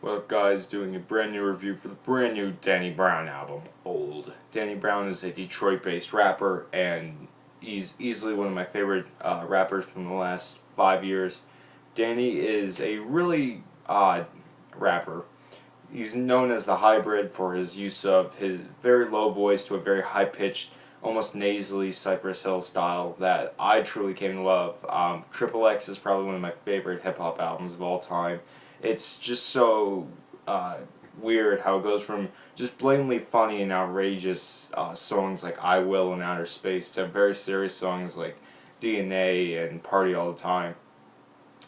What up, guys? Doing a brand new review for the brand new Danny Brown album, Old. Danny Brown is a Detroit-based rapper, and he's easily one of my favorite rappers from the last 5 years. Danny is a really odd rapper. He's known as the hybrid for his use of his very low voice to a very high-pitched, almost nasally Cypress Hill style that I truly came to love. Triple X is probably one of my favorite hip-hop albums of all time. It's just so weird how it goes from just blatantly funny and outrageous songs like I Will and Outer Space to very serious songs like DNA and Party All the Time.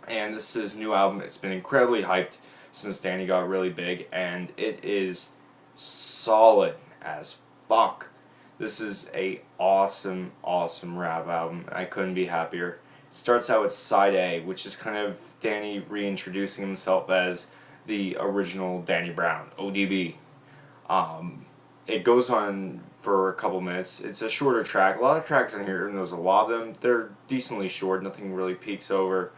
And this is his new album. It's been incredibly hyped since Danny got really big, and it is solid as fuck. This is a awesome rap album. I couldn't be happier. It starts out with Side A, which is kind of Danny reintroducing himself as the original Danny Brown, ODB. It goes on for a couple minutes. It's a shorter track. A lot of tracks on here, and there's a lot of them. They're decently short. Nothing really peaks over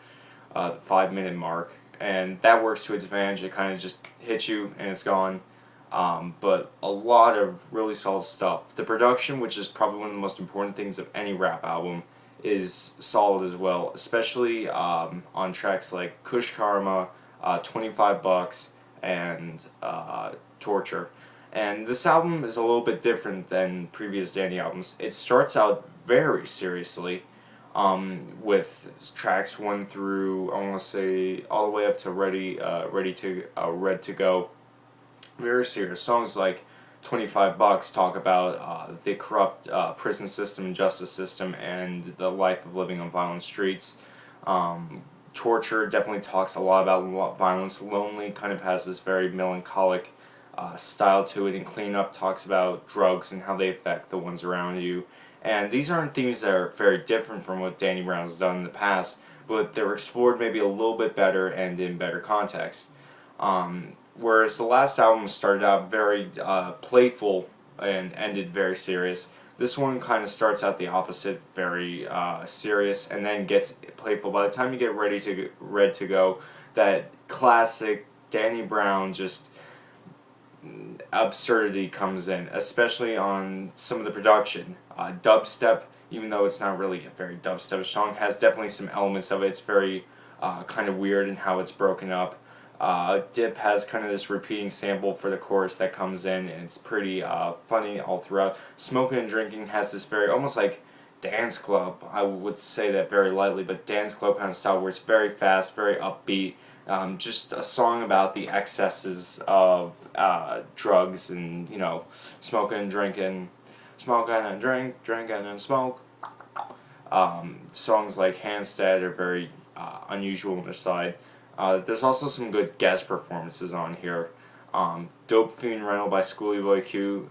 the 5 minute mark, and that works to its advantage. It kind of just hits you and it's gone. But a lot of really solid stuff. The production, which is probably one of the most important things of any rap album, is solid as well, especially on tracks like Kush Karma, 25 Bucks, and Torture. And this album is a little bit different than previous Danny albums. It starts out very seriously, with tracks 1 through, I want to say, all the way up to Red to Go. Very serious. Songs like 25 Bucks talk about the corrupt prison system and justice system and the life of living on violent streets. Torture definitely talks a lot about violence. Lonely kind of has this very melancholic style to it, and Clean Up talks about drugs and how they affect the ones around you. And these aren't themes that are very different from what Danny Brown's done in the past, but they're explored maybe a little bit better and in better context. Whereas the last album started out very playful and ended very serious, this one kind of starts out the opposite, very serious, and then gets playful. By the time you get Red to Go, that classic Danny Brown just absurdity comes in, especially on some of the production. Dubstep, even though it's not really a very dubstep song, has definitely some elements of it. It's very kind of weird in how it's broken up. Dip has kind of this repeating sample for the chorus that comes in, and it's pretty funny all throughout. Smokin and Drinkin has this very, almost like dance club, I would say that very lightly, but dance club kind of style where it's very fast, very upbeat. Just a song about the excesses of drugs and, smoking and drinking, smoking and drinking and smoke. Songs like Handstead are very unusual on their side. There's also some good guest performances on here. Dope Fiend Rental by Schoolie Boy Q.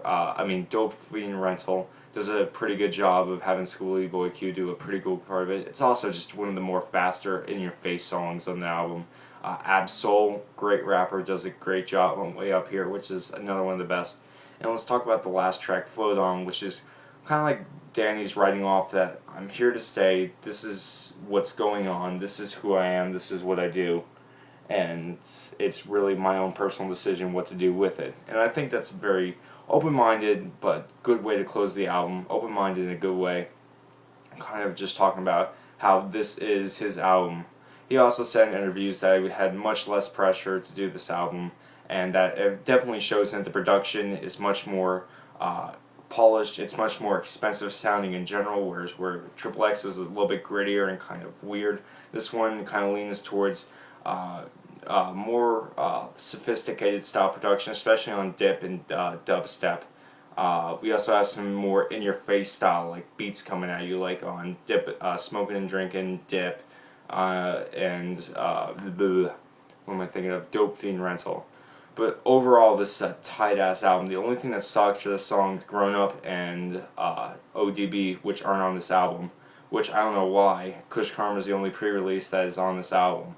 Dope Fiend Rental does a pretty good job of having Schoolie Boy Q do a pretty cool part of it. It's also just one of the more faster, in-your-face songs on the album. Absol, great rapper, does a great job on Way Up Here, which is another one of the best. And let's talk about the last track, Float On, which is kind of like Danny's writing off that I'm here to stay, this is what's going on, this is who I am, this is what I do. And it's really my own personal decision what to do with it. And I think that's a very open-minded but good way to close the album. Open-minded in a good way. Kind of just talking about how this is his album. He also said in interviews that he had much less pressure to do this album, and that it definitely shows that the production is much more polished. It's much more expensive sounding in general, whereas where Triple X was a little bit grittier and kind of weird. This one kind of leans towards more sophisticated style production, especially on dip and dubstep. We also have some more in-your-face style, like beats coming at you, like on dip, Smokin and Drinkin, dip, and what am I thinking of? Dope Fiend Rental. But overall, this is a tight-ass album. The only thing that sucks are the songs Grown Up and ODB, which aren't on this album, which I don't know why. Kush Karma is the only pre-release that is on this album.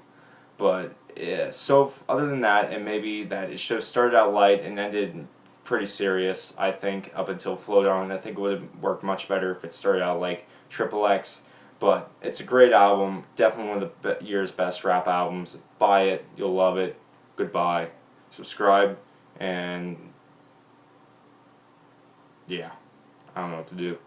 But yeah, so other than that, and maybe that it should have started out light and ended pretty serious, I think, up until Float On. I think it would have worked much better if it started out like Triple X. But it's a great album, definitely one of the year's best rap albums. Buy it, you'll love it. Goodbye. subscribe, and yeah, I don't know what to do.